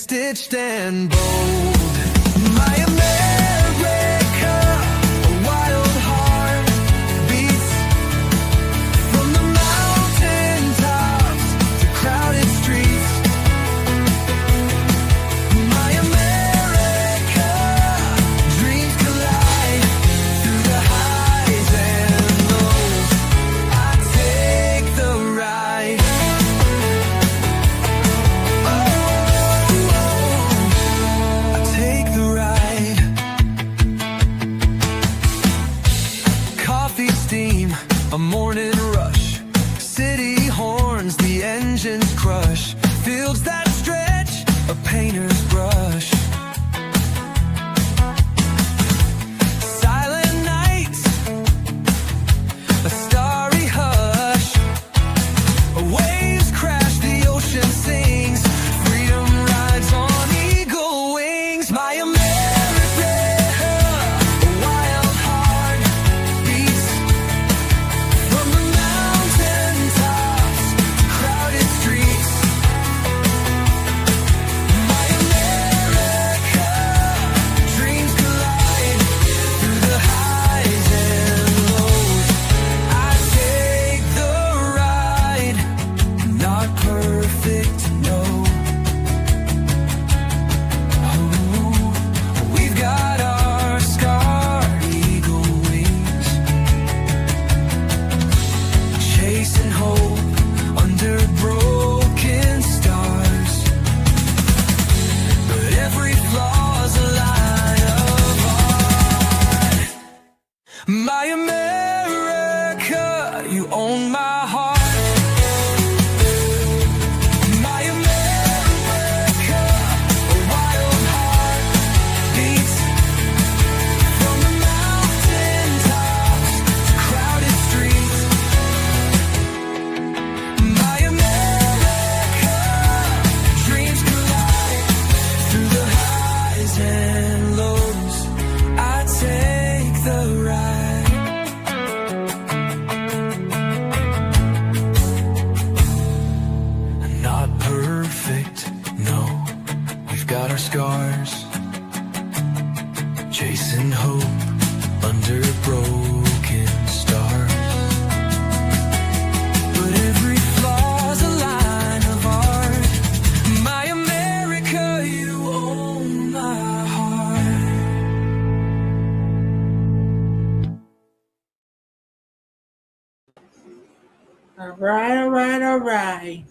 stitched and bold. My America, a wild heart beats from the mountain tops to crowded streets. My America, dreams collide through the highs and lows. I take the ride. A morning rush, city horns, the engines crush, fields that stretch, a painter's brush. Silent nights, a starry hush, waves crash, the ocean sings, freedom rides on eagle wings. My America, a wild heart beats from the mountain tops to crowded streets. My America, dreams collide through the highs and lows. I take the ride, not perfect, no. Oh, we've got our scarred eagle wings, chasing hope under broken stars. But every flaw's a line of art. My America, you own my heart. My America, a wild heart beats from the mountain tops to crowded streets. My America, dreams collide through the highs and lows. I take the ride. Not perfect, no. We've got our scars, chasing hope under broken stars. But every flaw's a line of art. My America, you own my heart. All right.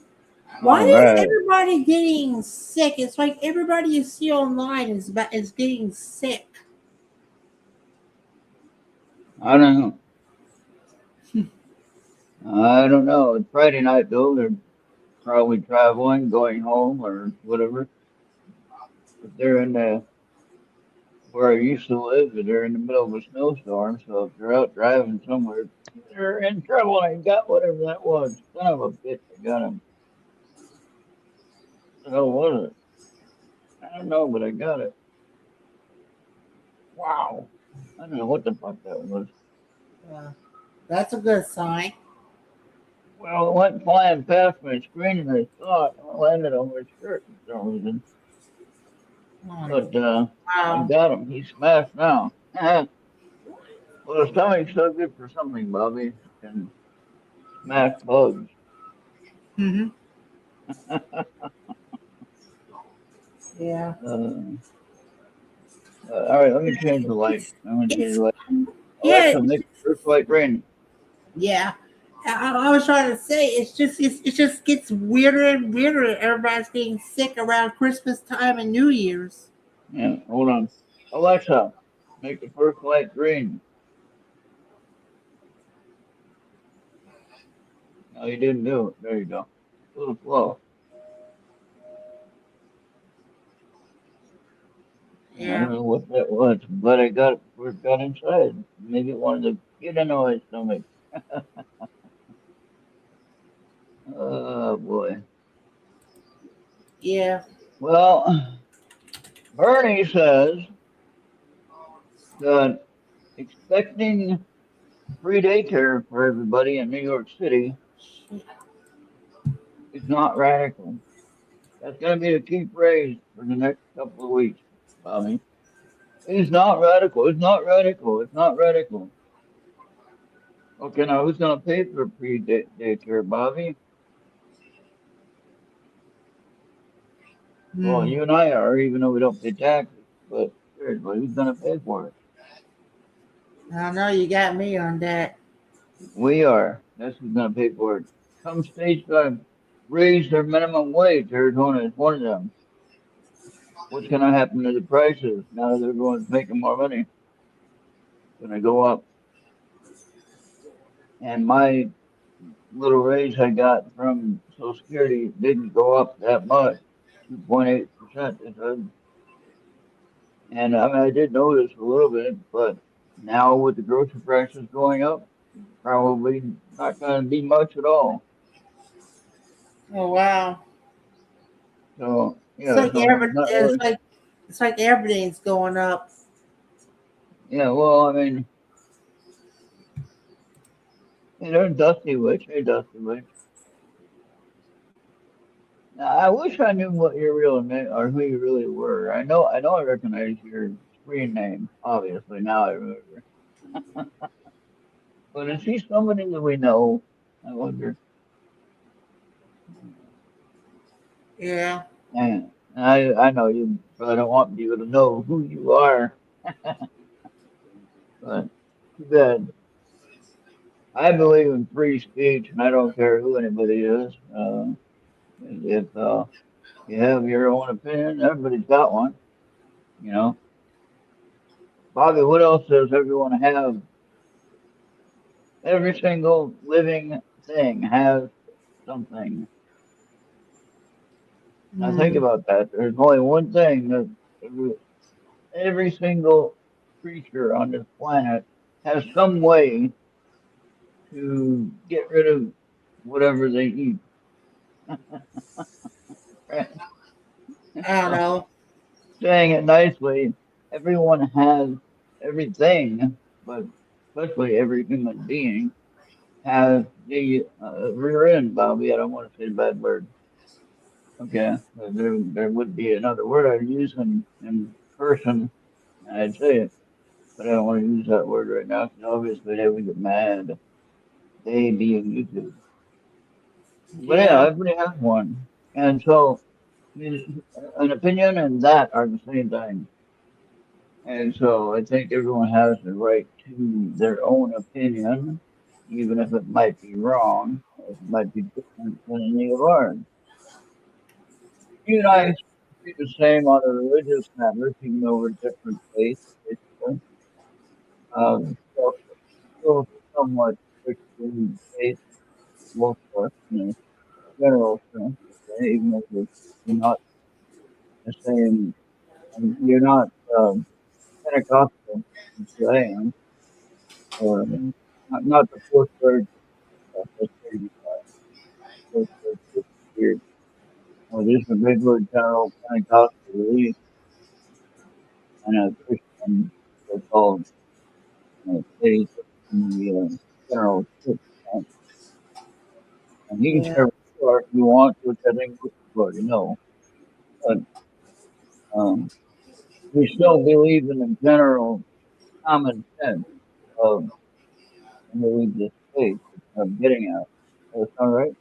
Why All is right. everybody getting sick? It's like everybody you see online is getting sick. I don't know. I don't know. It's Friday night though. They're probably traveling, going home, or whatever. But they're in the where I used to live. They're in the middle of a snowstorm, so if they're out driving somewhere, they're in trouble. I got whatever that was. Son of a bitch, I got him. What the hell was it? I don't know, but I got it. Wow. I don't know what the fuck that was. Uh, that's a good sign. Well, it went flying past my screen and I saw it. It landed on my shirt for some reason. Hmm. But I Wow. got him. He's smashed now. Well, the stomach's so good for something, Bobby. It can smash bugs. Hmm. uh, Yeah. all right, let me change the light. It's, I'm going to change it's the light. yeah. Alexa, make the first light green. Yeah. I was trying to say it just gets weirder and weirder. Everybody's getting sick around Christmas time and New Year's. Yeah, hold on. Alexa, make the first light green. No, you didn't do it. There you go. A little slow. I Yeah. don't know what that was, but I got it before it got inside. Maybe it wanted to get into my stomach. Oh boy. Yeah. Well, Bernie says that expecting free daycare for everybody in New York City is not radical. That's going to be a key phrase for the next couple of weeks, Bobby. It's not radical. It's not radical. It's not radical. Okay, now who's going to pay for free daycare, Bobby? Well, Hmm. you and I are, even though we don't pay taxes. But seriously, who's going to pay for it? I know you got me on that. We are. That's who's going to pay for it. Some states got to raise their minimum wage. Arizona is one of them. What's going to happen to the prices now that everyone's making more money? Going to go up. And my little raise I got from Social Security didn't go up that much, 2.8%. And I mean, I did notice a little bit, but now with the grocery prices going up, probably not going to be much at all. Oh wow. So, It's yeah, like so not really. it's like everything's going up. Yeah, well, I mean, there's Dusty Witch. Hey, Dusty Witch. Now, I wish I knew what your real name or who you really were. I recognize your screen name. Obviously, now I remember. But is he somebody that we know? I wonder. Yeah. And I know you probably don't want people to know who you are, but too bad. I believe in free speech, and I don't care who anybody is. If you have your own opinion, everybody's got one. You know, Bobby. What else does everyone have? Every single living thing has something. Now think Hmm. about that. There's only one thing that every single creature on this planet has some way to get rid of whatever they eat. Right? I don't So, know. saying it nicely, everyone has everything, but especially every human being has the rear end, Bobby. I don't want to say the bad word. Okay, there would be another word I'd use in person, and I'd say it, but I don't want to use that word right now because obviously they would get mad. They being YouTube. But yeah, Yeah. everybody has one. And so an opinion and that are the same thing. And so I think everyone has the right to their own opinion, even if it might be wrong, it might be different than any of ours. You and I be the same on a religious matters, even though we're different faiths, basically. Still somewhat Christian faith, most of us, general sense, okay, even though we're not the same. And you're not Pentecostal, which I am, or not the fourth third. That's pretty fourth third is weird. or this particular general Pentecostal belief and a Christian so-called faith in the general church. Right? And you can Yeah. share what you want, which I think most people already know, but um, we still believe in the general common sense of religious faith, which I'm getting at. That's all right.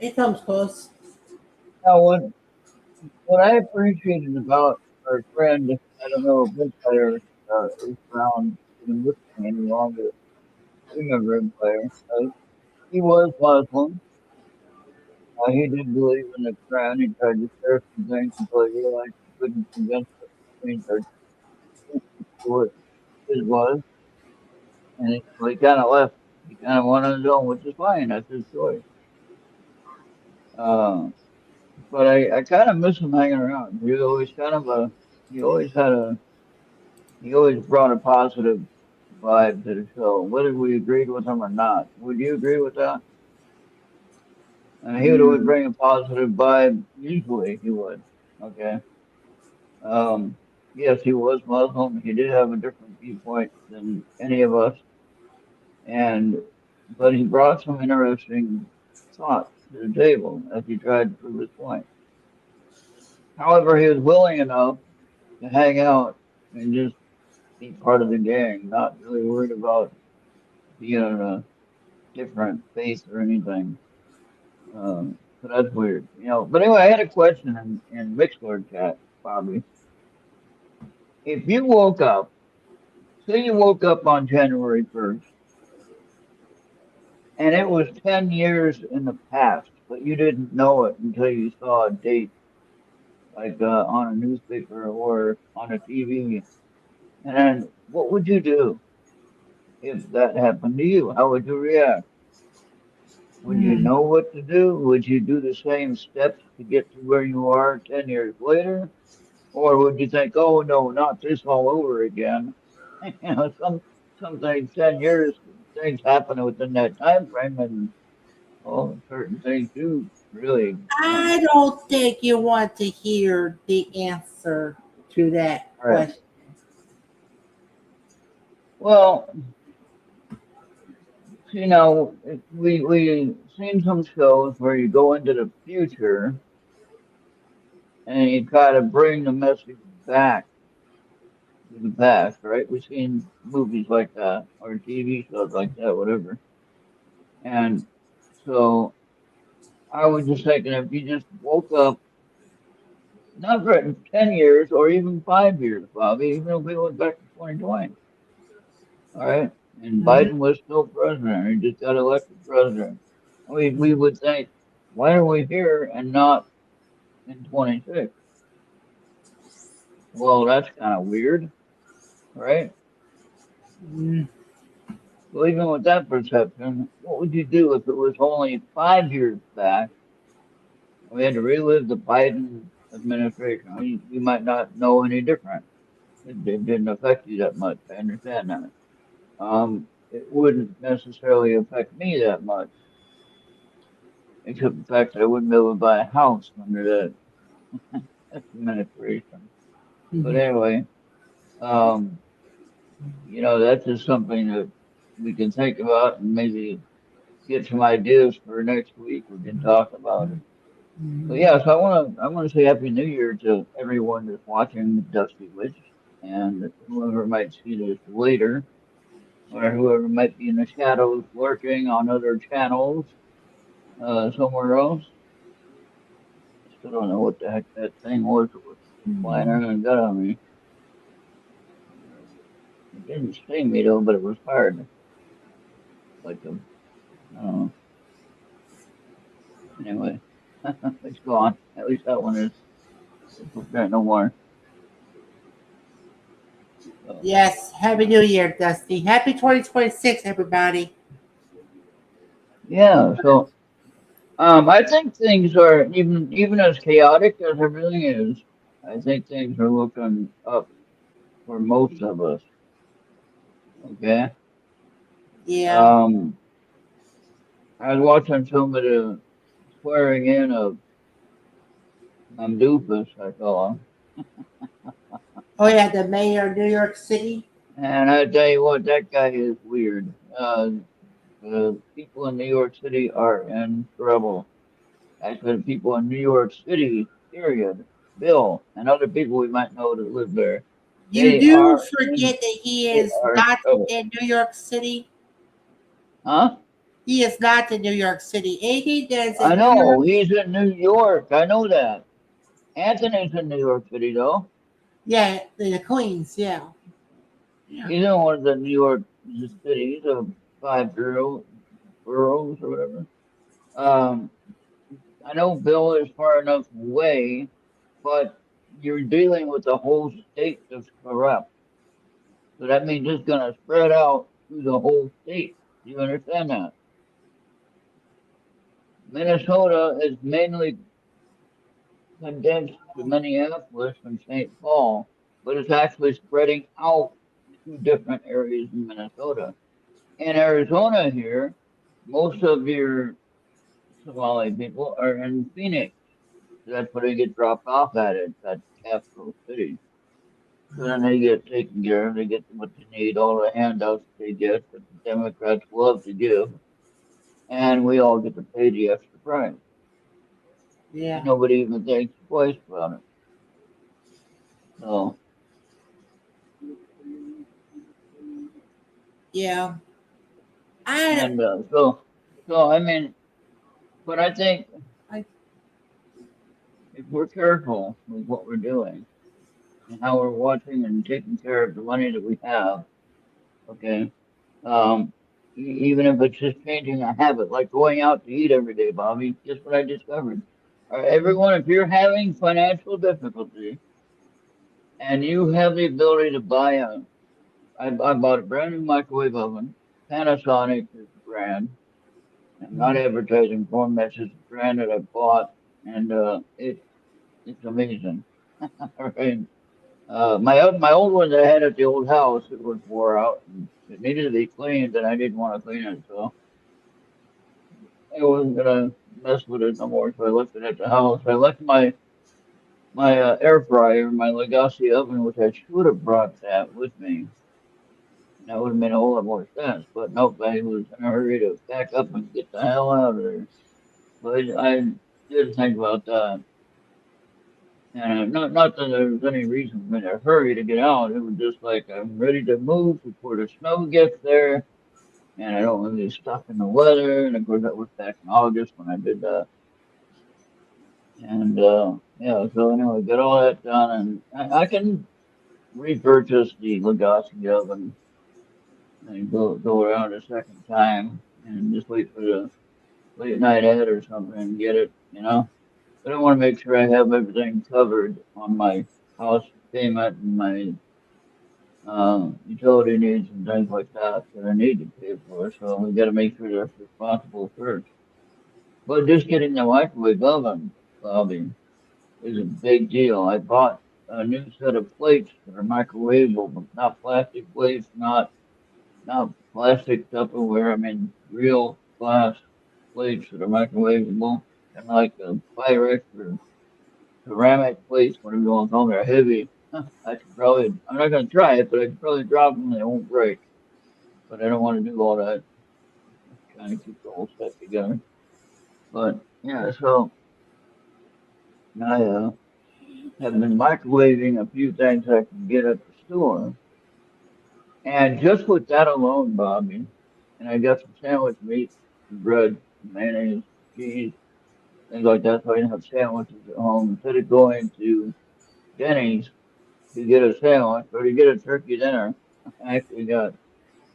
It comes close. Now, what I appreciated about our friend, I don't know if this player is around even listening any longer. Remember him, player, right? He was Muslim. He did believe in the Quran. He tried to share some things until he realized he couldn't convince us to change our thinking to what his was. And so he kind of left. He kind of went on his own, which is fine. That's his choice. Uh, but I kind of miss him hanging around. He was always kind of he always had a, he always brought a positive vibe to the show, whether we agreed with him or not. Would you agree with that? And he would always Mm, bring a positive vibe. Usually he would. Okay. Um, yes, he was Muslim. He did have a different viewpoint than any of us, and but he brought some interesting thoughts to the table as he tried to prove his point. However, he was willing enough to hang out and just be part of the gang, not really worried about being in a different faith or anything. So that's weird, you know. But anyway, I had a question in Mixlr chat, Bobby. If you woke up, say you woke up on January 1st, and it was 10 years in the past, but you didn't know it until you saw a date, like on a newspaper or on a TV. And then what would you do if that happened to you? How would you react? Would you mm. know what to do? Would you do the same steps to get to where you are 10 years later? Or would you think, oh no, not this all over again? You know, some things, 10 years, things happen within that time frame, and well, certain things do really. I don't think you want to hear the answer to that All right. question. Well, you know, we seen some shows where you go into the future and you try to bring the message back to the past, right? We've seen movies like that or TV shows like that, whatever. And so I was just thinking if you just woke up, not for 10 years or even 5 years, Bobby, even if we went back to 2020, all right? And Mhm. Biden was still president, he just got elected president. We would think, why are we here and not in 26? Well, that's kind of weird, right? Mm. Well, even with that perception, what would you do if it was only 5 years back? We had to relive the Biden administration. We might not know any different. It didn't affect you that much. I understand that. It wouldn't necessarily affect me that much, except the fact that I wouldn't be able to buy a house under that administration. But Mhm. anyway, um, you know, that's just something that we can think about and maybe get some ideas for next week. We can talk about it. But Mhm. yeah, so I wanna say Happy New Year to everyone that's watching Dusty Witch and whoever might see this later, or whoever might be in the shadows lurking on other channels somewhere else. I still don't know what the heck that thing was that was flying around and got on me. It didn't sting me though, but it was hard. Like I don't know. Anyway, it's gone. At least that one is. It's no more. So, Yes. Happy New Year, Dusty. Happy 2026, everybody. yeah. So I think things are even as chaotic as everything is. I think things are looking up for most of us. Okay. Yeah. Um, I was watching some of the swearing in of doofus, I call him. Oh yeah, the mayor of New York City. And I tell you what, that guy is weird. The people in New York City are in trouble. Actually, the people in New York City, period, Bill, and other people we might know that live there, You they do are forget that he they is are in not trouble. in New York City. Huh? He is not in New York City. Anything that's I in New York, know, he's in New York. I know that. Anthony's in New York City, though. yeah, the Queens, yeah, yeah. He's in one of the New York cities of five boroughs or whatever. Um, I know Bill is far enough away, but you're dealing with a whole state that's corrupt. So that means it's going to spread out through the whole state. Do you understand that? Minnesota is mainly condensed to Minneapolis and St. Paul, but it's actually spreading out to different areas in Minnesota. In Arizona here, most of your Somali people are in Phoenix. So that's where they get dropped off at. It's that capital city. So then they get taken care of. They get what they need, all the handouts they get that the Democrats love to give, and we all get to pay the extra price. And Yeah, nobody even thinks twice about it. So, yeah. I, and so I mean, but I think I if we're careful with what we're doing and how we're watching and taking care of the money that we have, okay, um, even if it's just changing a habit, like going out to eat every day, Bobby, just what I discovered. Everyone, if you're having financial difficulty and you have the ability to buy I bought a brand new microwave oven. Panasonic is the brand. I'm not advertising for them. That's just a brand that I bought, and it's amazing. All right. My old one that I had at the old house, it was wore out and it needed to be cleaned, and I didn't want to clean it, so I wasn't gonna mess with it no more. So I left it at the house. I left my air fryer, my Legacy oven, which I should have brought that with me. And that would have made a whole lot more sense. But nope, I was in a hurry to pack up and get the hell out of there. But I did think about that. And not that there was any reason in a hurry to get out. It was just like I'm ready to move before the snow gets there. And I don't want to be stuck in the weather. And of course, that was back in August when I did that. And yeah, so anyway, get all that done. And I can repurchase the Legacy oven and go around a second time and just wait for the late night ad or something and get it, you know. But I want to make sure I have everything covered on my house payment and my utility needs and things like that I need to pay for. So we got to make sure that's responsible first. But just getting the microwave oven, Bobby, is a big deal. I bought a new set of plates that are microwavable, not plastic plates, not plastic Tupperware. I mean real glass plates that are microwavable, and like the Pyrex or ceramic plates, whatever you want to call them. They're heavy. I could probably, I'm not going to try it, but I could probably drop them and they won't break. But I don't want to do all that, trying to keep the whole set together. But yeah, so I have been microwaving a few things I can get at the store. And just with that alone, Bobby, and I got some sandwich meat, some bread, mayonnaise, cheese, things like that, so I can have sandwiches at home instead of going to Denny's to get a sandwich or to get a turkey dinner. I actually got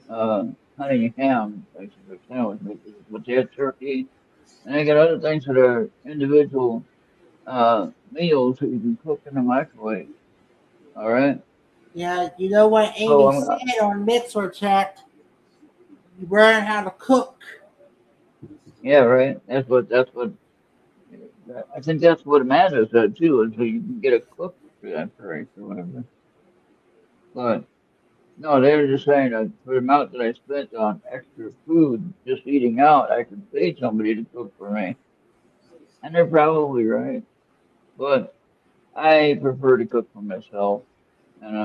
uh, honey ham, actually for sandwich meat, but they had turkey, and they got other things that are individual meals that you can cook in the microwave. All right. yeah. You know what So Amy said on Mitzvah chat? You learn how to cook. yeah, right. That's what I think that's what matters too, is so you can get a cook for that price or whatever. But no, they were just saying that for the amount that I spent on extra food just eating out, I could pay somebody to cook for me. And they're probably right. But I prefer to cook for myself. And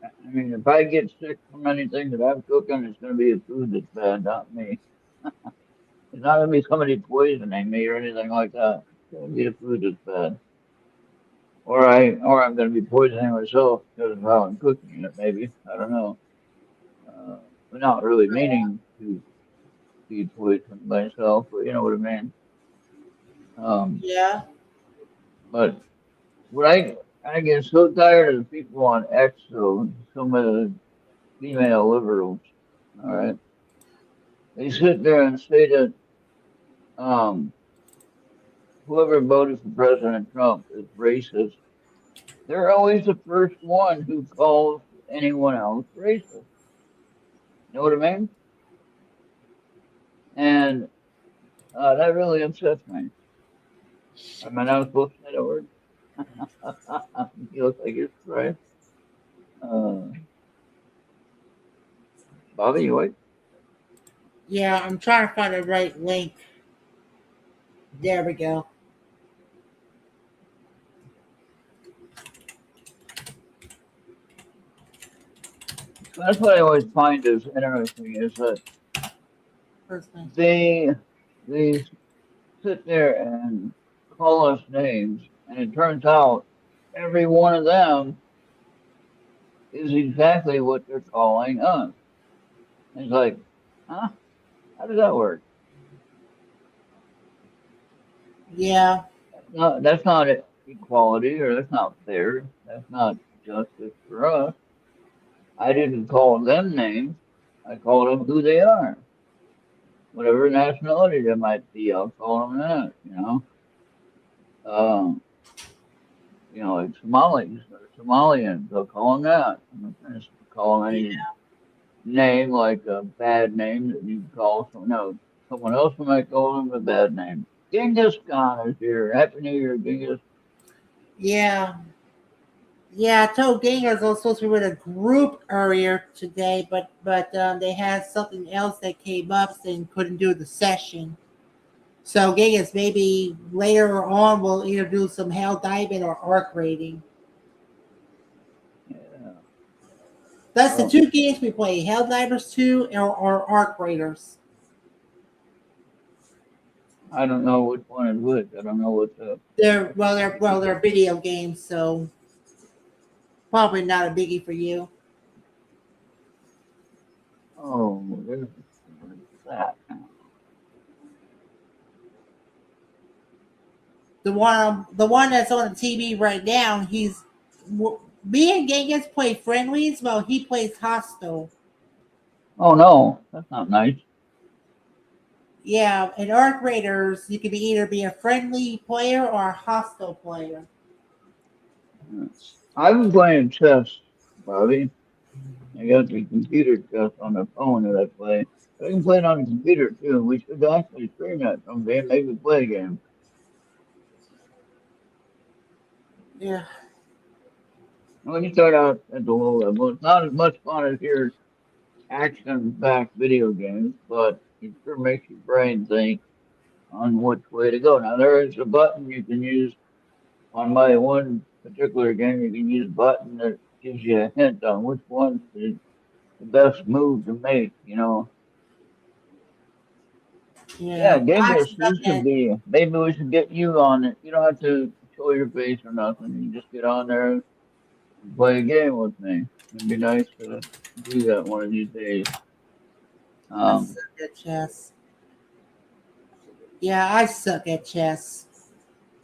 I mean, if I get sick from anything that I'm cooking, it's going to be the food that's bad, not me. It's not going to be somebody poisoning me or anything like that. It's going to be the food that's bad. Or I'm going to be poisoning myself because of how I'm cooking it. Maybe I don't know. Uh, but not really meaning to be poisoned myself. But you know what I mean. Um, Yeah. but what I get so tired of the people on X, so some of the female liberals. All right, they sit there and say that um, whoever voted for President Trump is racist. They're always the first one who calls anyone else racist. You know what I mean? And that really upsets me. Am I not supposed to say that word? Feels like it's right. Uh, Bobby, you wait. Yeah, I'm trying to find the right link. There we go. That's what I always find is interesting is that First name. they they sit there and call us names, and it turns out every one of them is exactly what they're calling us. It's like, huh? How does that work? Yeah. No, that's not equality, or that's not fair. That's not justice for us. I didn't call them names. I called them who they are. Whatever nationality they might be, I'll call them that. Um, like Somalis or Somalians, I'll call them that. I'm not going to call them any name like a bad name that you call someone. No, someone else might call them a bad name. Genghis Khan is here. Happy New Year, Genghis. Yeah. Yeah, I told Gingers I was supposed to be with a group earlier today, but they had something else that came up and couldn't do the session. So Gingers maybe later on we'll either do some hell diving or arc raiding. Yeah. That's the Well, two games we play: Hell Divers 2 or Arc Raiders. I don't know which one is which. I don't know what the. They're video games, so probably not a biggie for you. Oh, there's that. The one that's on the TV right now, me and Genghis play friendlies while he plays hostile. Oh no, that's not nice. Yeah, in Arc Raiders, you can either be a friendly player or a hostile player. I've been playing chess, Bobby. I got the computer chess on the phone that I play. I can play it on the computer too. We should actually stream that someday and maybe play a game. Yeah, When you start out at the low level, it's not as much fun as your action-packed video games, but it sure makes your brain think on which way to go. Now there is a button you can use on my one particular game. You can use a button that gives you a hint on which one's the best move to make. Yeah, yeah. I Genghis, suck this could at be. Maybe we should get you on it. You don't have to show your face or nothing. You just get on there and play a game with me. It'd be nice to do that one of these days. I Um, suck at chess. Yeah, I suck at chess.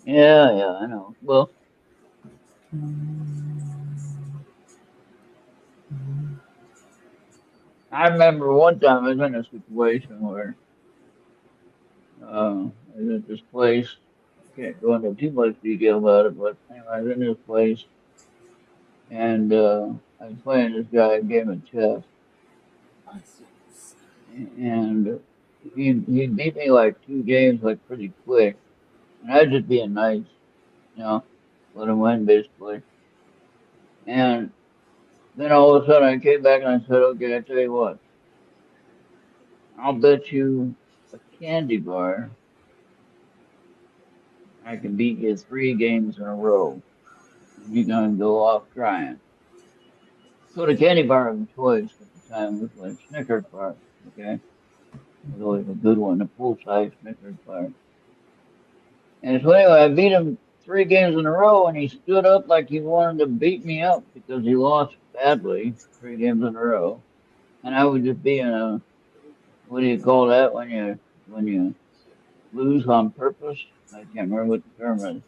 yeah, yeah, I know. Well, I remember one time I was in a situation where I was at this place. Can't go into too much detail about it, but anyway, I was in this place and I was playing this guy a game of chess, and he beat me like two games like pretty quick, and I was just being nice, you know, let him win basically. And then all of a sudden I came back and I said, okay, I tell you what, I'll bet you a candy bar I can beat you 3 games in a row. And you're gonna go off crying. So the candy bar of choice at the time was like Snickers bar. Okay, it was always a good one, a full size Snickers bar. And so anyway, I beat him 3 games in a row, and he stood up like he wanted to beat me up because he lost badly 3 games in a row. And I was just being a, what do you call that when you lose on purpose? I can't remember what the term is.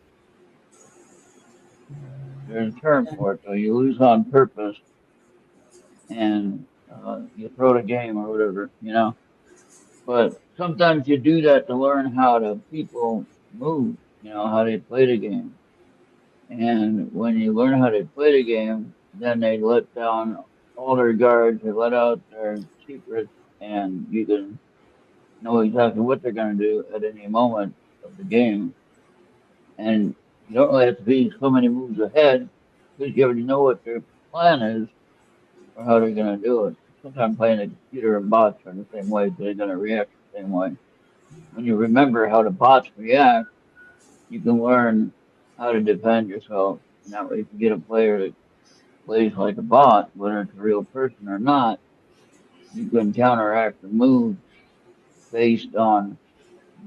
There's a term for it. So you lose on purpose, and you throw the game or whatever, you know. But sometimes you do that to learn how to people move, you know, how they play the game. And when you learn how to play the game, then they let down all their guards, they let out their secrets, and you can know exactly what they're going to do at any moment of the game. And you don't really have to be so many moves ahead because you already know what their plan is or how they're going to do it. Sometimes playing the computer and bots are the same way, so they're going to react the same way. When you remember how the bots react, you can learn how to defend yourself. And that way, if you get a player that plays like a bot, whether it's a real person or not, you can counteract the move based on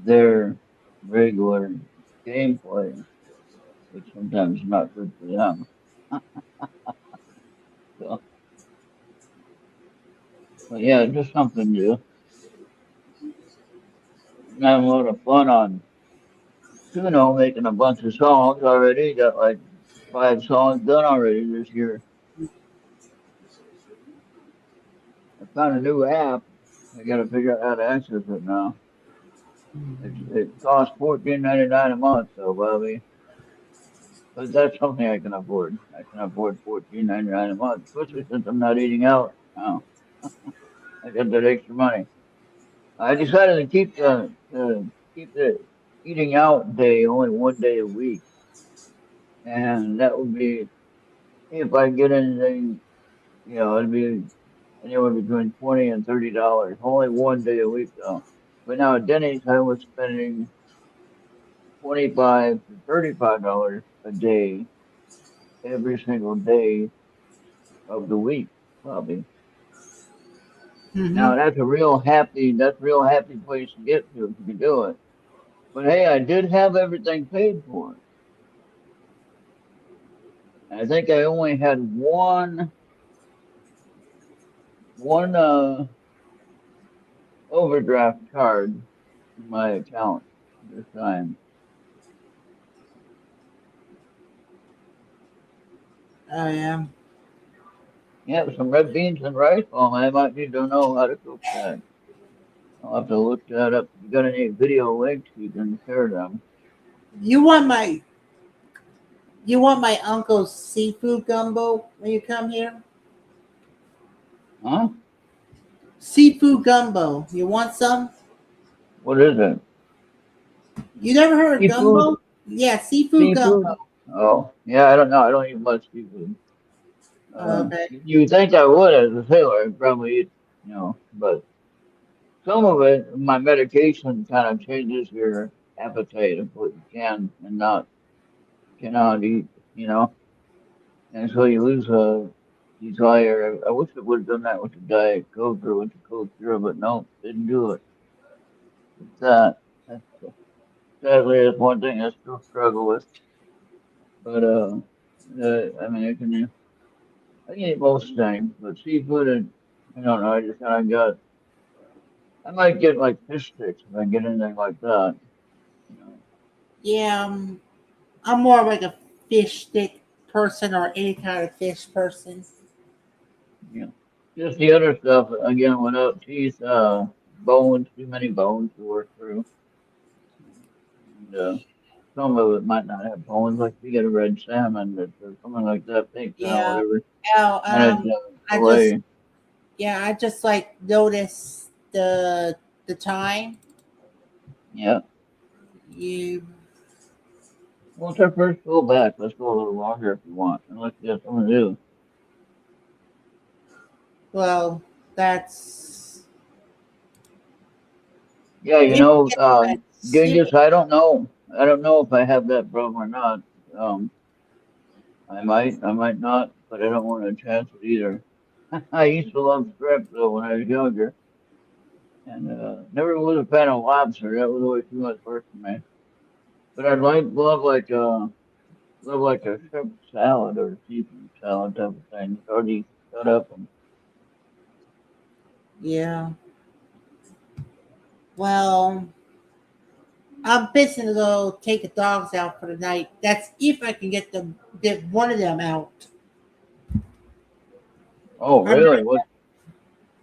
their regular gameplay, which sometimes is not good for them. So, but yeah, just something new. I'm having a lot of fun on Suno, making a bunch of songs already. Got like 5 songs done already this year. I found a new app. I got to figure out how to access it now. It costs 14.99 a month, so Bobby. But that's something I can afford. I can afford 14.99 a month, especially since I'm not eating out now. I got that extra money. I decided to keep the eating out day only 1 day a week, and that would be if I get anything. You know, it'd be anywhere between $20 and $30. Only 1 day a week though. But now at Denny's, I was spending 25 to $35 a day every single day of the week, probably. Mm-hmm. Now that's a real happy place to get to if you can do it. But hey, I did have everything paid for. I think I only had one overdraft card in my account this time. I am. Yeah, some red beans and rice. Well, I might need to know how to cook that. I'll have to look that up. If you got any video links, you can share them. You want my you want my uncle's seafood gumbo when you come here? Huh? Seafood gumbo. You want some? What is it? You never heard of Seafood? gumbo? Yeah, seafood Seafood? gumbo. Oh, yeah, I don't know. I don't eat much seafood. Okay. You would think I would as a sailor. I'd probably eat, you know, but some of it, my medication kind of changes your appetite of what you can and not cannot eat, you know, and so you lose a desire. I wish it would have done that with the Diet Coke or with the Coke Zero, but no, didn't do it. It's that. That's, sadly, that's one thing I still struggle with. But I mean, I can eat most things, but seafood and I don't know. I just kind of got. I might get like fish sticks if I get anything like that. You know, Yeah, I'm more like a fish stick person or any kind of fish person. you know. Just the other stuff again without teeth, bones, too many bones to work through. And, some of it might not have bones, like if you get a red salmon that or something like that, pink salmon, Yeah. whatever, Oh, and it's I just fillet. I just like notice the time. Yeah. You Well, it's our first go back. Let's go a little longer if you want, unless you have something to do. well, that's Yeah, you yeah, know, let's see. Genghis, I don't know. I don't know if I have that problem or not. Um, I might not, but I don't want to chance it either. I used to love shrimp though when I was younger, and never was a fan of lobster. That was always too much work for me. But I'd love like a shrimp salad or a seafood salad type of thing. It's already cut up. And, Yeah. Well, I'm fixing to go take the dogs out for the night. That's if I can get one of them out. oh, I'm really? What?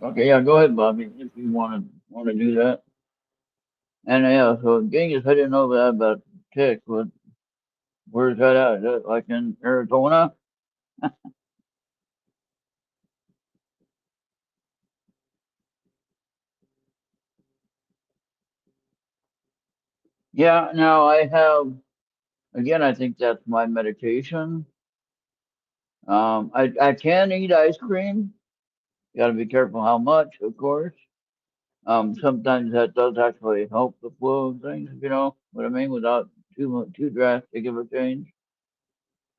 Okay, yeah. Go ahead, Bobby, if you want to do that. And yeah, so Genghis, I didn't know that about tick. Where's that at? Is that like in Arizona? Yeah. Now I have again. I think that's my medication. I can eat ice cream. Got to be careful how much, of course. Sometimes that does actually help the flow of things, if you know what I mean, without too drastic of a change.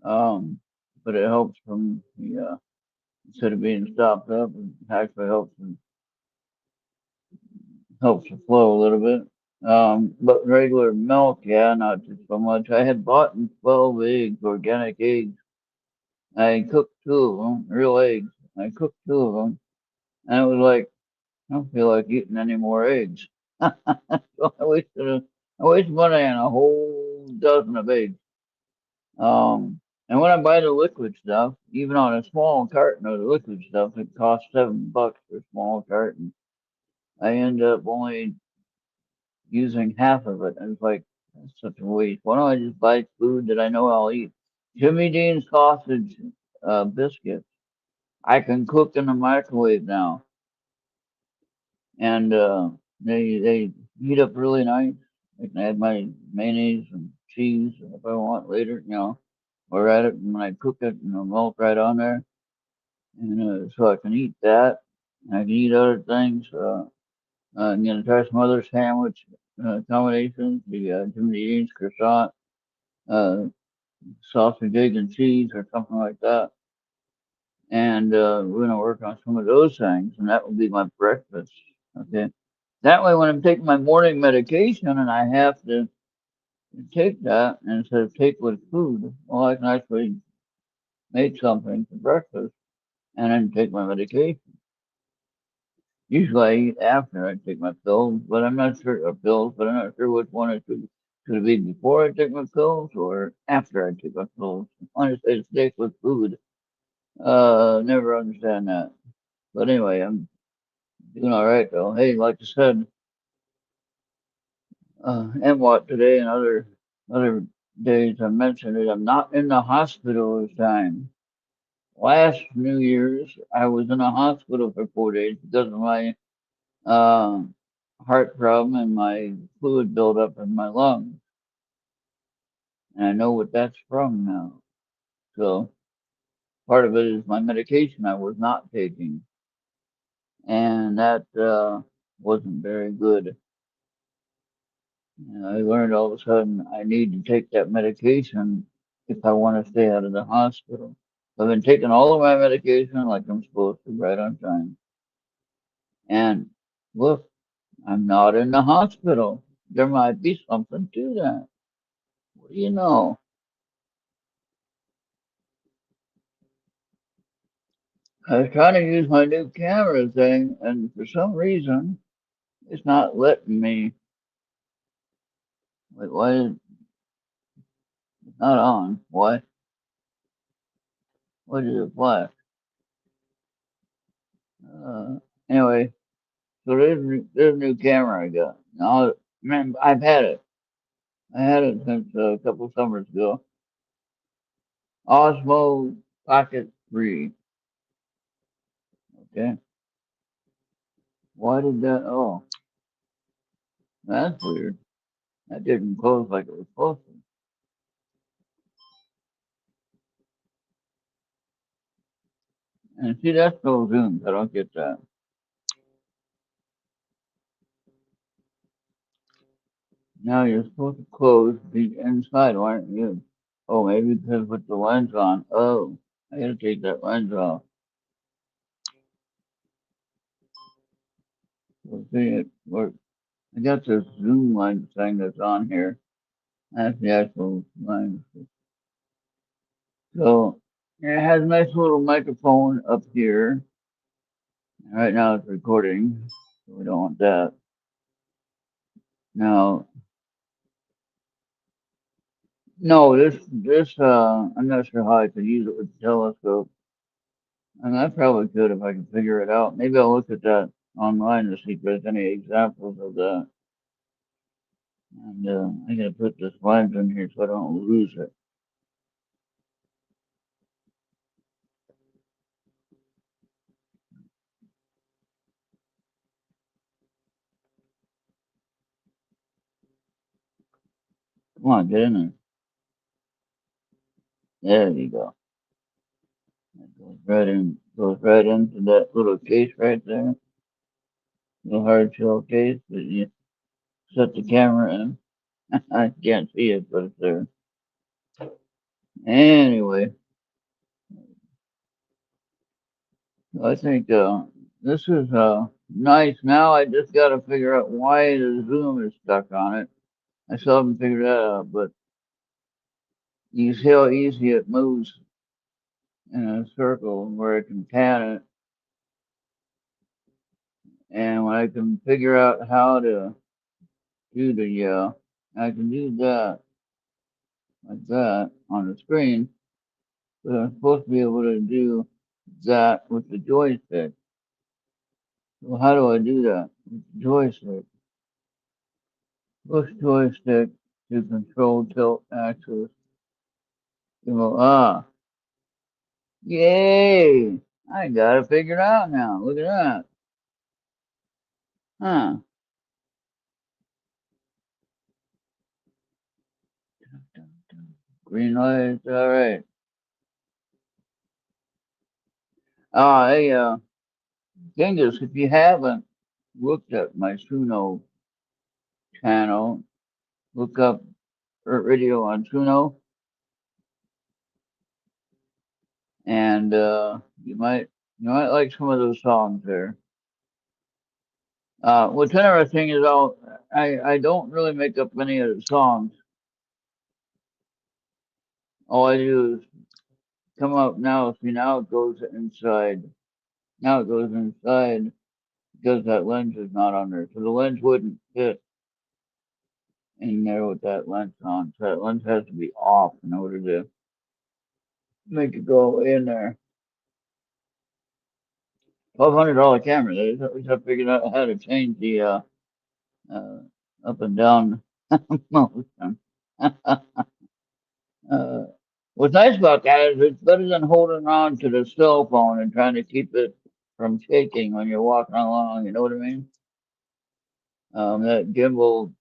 Um, but it helps from the instead of being stopped up, it actually helps the flow a little bit. But regular milk, yeah, not so much. I had bought 12 eggs, organic eggs. I cooked two of them, real eggs. I cooked two of them, and it was like I don't feel like eating any more eggs. So I wasted money on a whole dozen of eggs. And when I buy the liquid stuff, even on a small carton of the liquid stuff, it costs $7 for a small carton. I end up only using half of it. And it's like, that's such a waste. Why don't I just buy food that I know I'll eat? Jimmy Dean's sausage biscuits. I can cook in the microwave now, and they heat up really nice. I can add my mayonnaise and cheese if I want later, or add it when I cook it, melt right on there, and so I can eat that. I can eat other things. I'm gonna try some other sandwich combinations. The Jimmy Dean's croissant, uh, sausage, egg, and cheese, or something like that. And we're gonna work on some of those things, and that will be my breakfast. Okay. That way, when I'm taking my morning medication and I have to take that and instead of take with food, well, I can actually make something for breakfast and then take my medication. Usually, I eat after I take my pills, but I'm not sure but I'm not sure which one it should it be before I take my pills or after I take my pills. I want to say stick with food. Never understand that. But anyway, I'm doing all right though. Hey, like I said, and what today and other days I mentioned it. I'm not in the hospital this time. Last New Year's, I was in a hospital for 4 days because of my uh, heart problem and my fluid buildup in my lungs, and I know what that's from now. So part of it is my medication I was not taking, and that wasn't very good. And I learned all of a sudden I need to take that medication if I want to stay out of the hospital. I've been taking all of my medication like I'm supposed to, right on time. And look, I'm not in the hospital. There might be something to that. What do you know? I was trying to use my new camera thing, and for some reason, it's not letting me. Wait, why is it not on? Why? What is it flash? Uh, anyway, so there's a new camera I got. Now, man, I've had it. I had it since a couple summers ago. Osmo Pocket 3. Okay. Why did that? Oh, that's weird. That didn't close like it was supposed to. And see, that's no zooms. I don't get that. Now you're supposed to close the inside, aren't you? Oh, maybe because put the lens on. Oh, I gotta take that lens off. We'll see it work. I got this zoom lens thing that's on here. That's the actual lens. So it has a nice little microphone up here. Right now it's recording, so we don't want that. Now, no, I'm not sure how I could use it with the telescope. And I probably could if I could figure it out. Maybe I'll look at that online to see if there's any examples of that. And I gotta put this lens in here so I don't lose it. Come on, get in there. There you go. That goes right into that little case right there. Little hard shell case that you set the camera in. I can't see it, but it's there. Anyway, I think this is nice. Now I just got to figure out why the zoom is stuck on it. I still haven't figured that out, but you see how easy it moves in a circle where I can pan it. And when I can figure out how to do I can do that like that on the screen, but I'm supposed to be able to do that with the joystick. Well, how do I do that? With the joystick. Push joystick to control tilt axis. Yay! I got it figured out now. Look at that. Huh. Green light. All right. Hey, Genghis, if you haven't looked at my Suno channel, look up ERRT Radio on Suno, and you might like some of those songs there. What's interesting is I don't really make up any of the songs. All I do is come up now. See, now it goes inside. Now it goes inside because that lens is not on there. So the lens wouldn't fit in there with that lens on. So that lens has to be off in order to make it go in there. $1,200 camera. They just have figured out how to change the uh, up and down motion. uh, what's nice about that is it's better than holding on to the cell phone and trying to keep it from shaking when you're walking along. You know what I mean? That gimbal.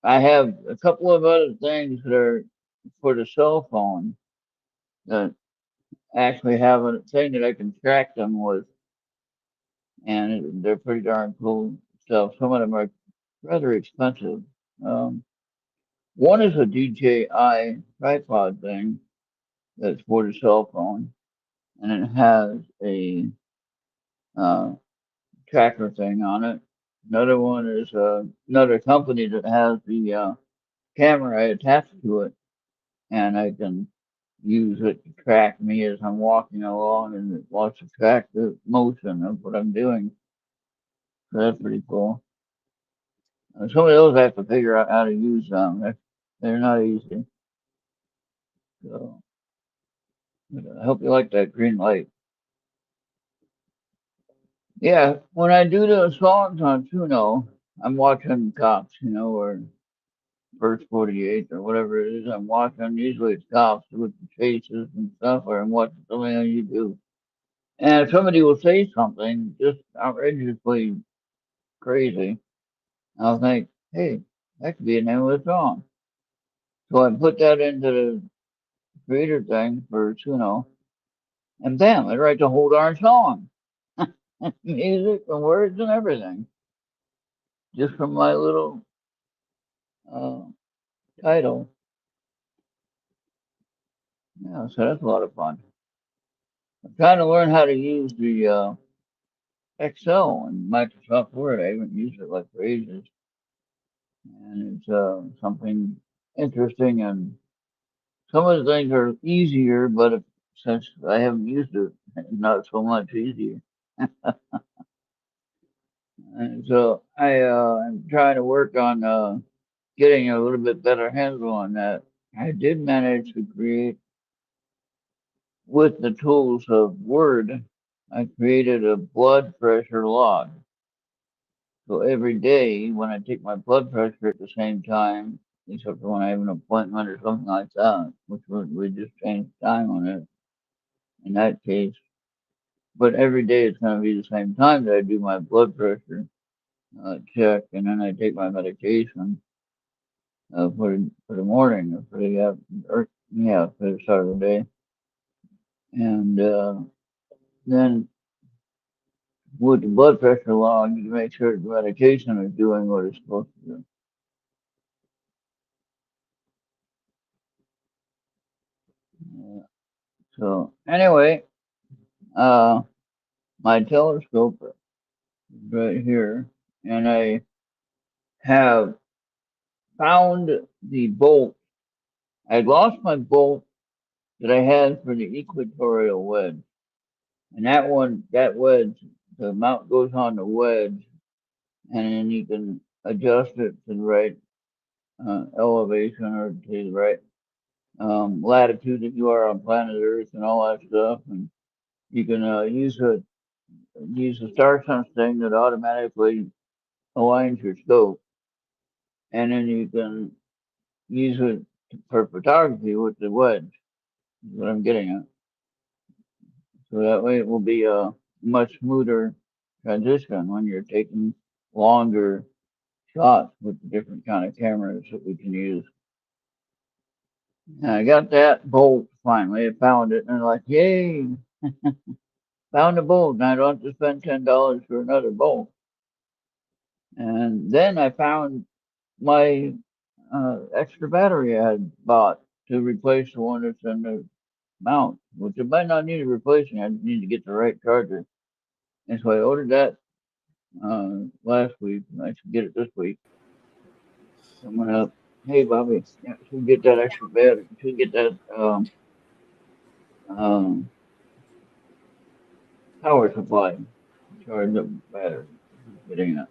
I have a couple of other things that are for the cell phone that actually have a thing that I can track them with, and they're pretty darn cool stuff. Some of them are rather expensive. Um, One is a DJI tripod thing that's for the cell phone, and it has a uh, tracker thing on it. Another one is another company that has the camera attached to it, and I can use it to track me as I'm walking along, and it wants to track the motion of what I'm doing. So that's pretty cool. Some of those I have to figure out how to use them. They're not easy. So I hope you like that green light. Yeah, when I do the songs on Suno, I'm watching cops, or First 48 or whatever it is I'm watching. Usually it's cops with the chases and stuff, or I'm watching something on YouTube. And if somebody will say something just outrageously crazy, I'll think, hey, that could be a name of a song. So I put that into the creator thing for Suno, and bam, it writes a whole darn song. Music and words and everything. Just from my little uh, title. Yeah, so that's a lot of fun. I'm trying to learn how to use the Excel and Microsoft Word. I haven't used it like for ages, and it's something interesting. And some of the things are easier, but since I haven't used it, it's not so much easier. And so I'm trying to work on getting a little bit better handle on that. I did manage to create with the tools of Word. I created a blood pressure log. So every day when I take my blood pressure at the same time, except for when I have an appointment or something like that, which we just change time on it in that case. But every day it's going to be the same time that I do my blood pressure check, and then I take my medication for the morning or for the or yeah, for the start of the day, and then with the blood pressure log, you make sure the medication is doing what it's supposed to do. Yeah. So anyway, uh, my telescope is right here, and I have found the bolt. I lost my bolt that I had for the equatorial wedge, and that wedge, the mount goes on the wedge, and then you can adjust it to the right elevation or to the right latitude that you are on planet Earth and all that stuff, and you can use a star sense thing that automatically aligns your scope, and then you can use it for photography with the wedge. Is what I'm getting at. So that way it will be a much smoother transition when you're taking longer shots with the different kind of cameras that we can use. And I got that bolt finally. I found it, and I'm like, yay! Found a bolt, and I don't have to spend $10 for another bolt. And then I found my extra battery I had bought to replace the one that's in the mount, which I might not need replacing. I just need to get the right charger. And so I ordered that last week. I should get it this week. Coming up. Hey, Bobby, yeah, should get that extra battery. Should get that um, power supply to charge up the battery. Getting it.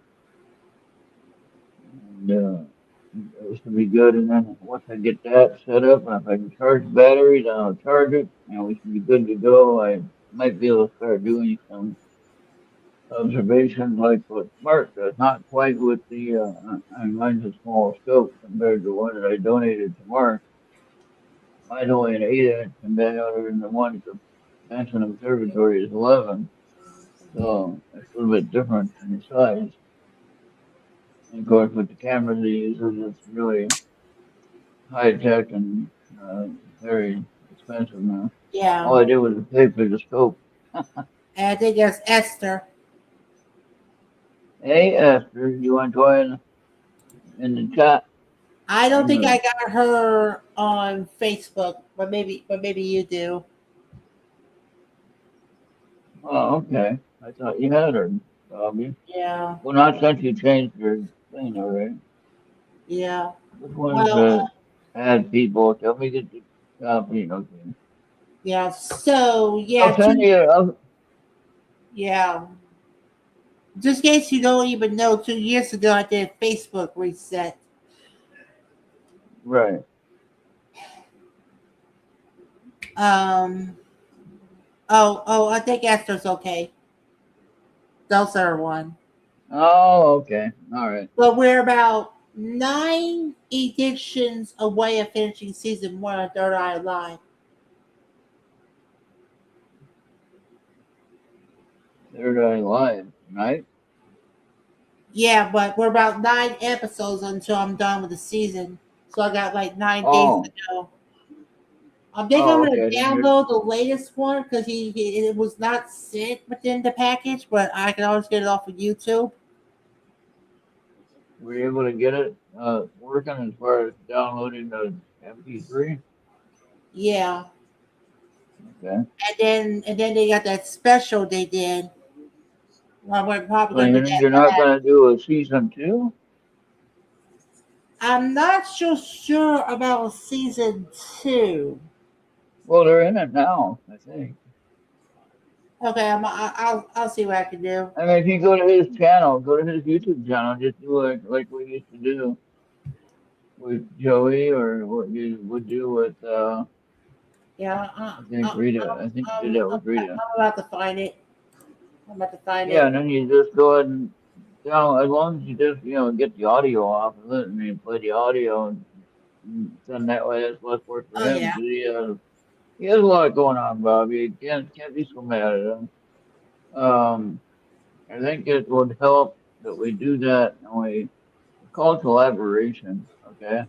And it should be good. And then once I get that set up, and if I can charge the battery, then I'll charge it, and we should be good to go. I might be able to start doing some observations like what Mark does, not quite with the, mine's a small scope compared to the one that I donated to Mark. Mine's only an 8 inch, and then other than the one at the Benson Observatory is 11. So it's a little bit different in the size. And of course, with the camera they use, it's really high tech and very expensive now. Yeah. All I did was pay for the scope. And I think that's Esther. Hey, Esther, you want to join in the chat? I don't think No. I got her on Facebook, but maybe you do. Oh, okay. I thought you had her, Bobby. Yeah. Well, not since you changed your thing already. Yeah. Which one's Well, add people? Tell me get the copy. Okay. yeah. So I'll yeah, send you. yeah. Just in case you don't even know, 2 years ago I did Facebook reset. Right. Um. I think Esther's okay. Those are one. Oh, okay. All right. But we're about 9 editions away of finishing season 1 of Third Eye Live. Third Eye Live, right? Yeah, but we're about 9 episodes until I'm done with the season. So I got like 9 days to Oh. go. I think I'm Oh, gonna okay. download the latest one because it was not sent within the package, but I can always get it off of YouTube. Were you able to get it working as far as downloading the MP3? Yeah. Okay. And then they got that special they did. Well, we're probably So gonna do you're that not last. gonna do a season two? I'm not so sure about season two. Well, they're in it now, I think. Okay, I'll see what I can do. I mean, if you go to his channel, go to his YouTube channel, just do it like we used to do with Joey, or what you would do with, Yeah, I think Rita. I think you did that with Rita. I'm about to find it. I'm about to find Yeah, it. and then you just go ahead and, as long as you just, get the audio off of it and you play the audio, and then that way it's less work for Oh him. yeah, 'Cause he has a lot going on, Bob. You can't be so mad at him. Um, I think it would help that we do that, and we call it collaboration, okay?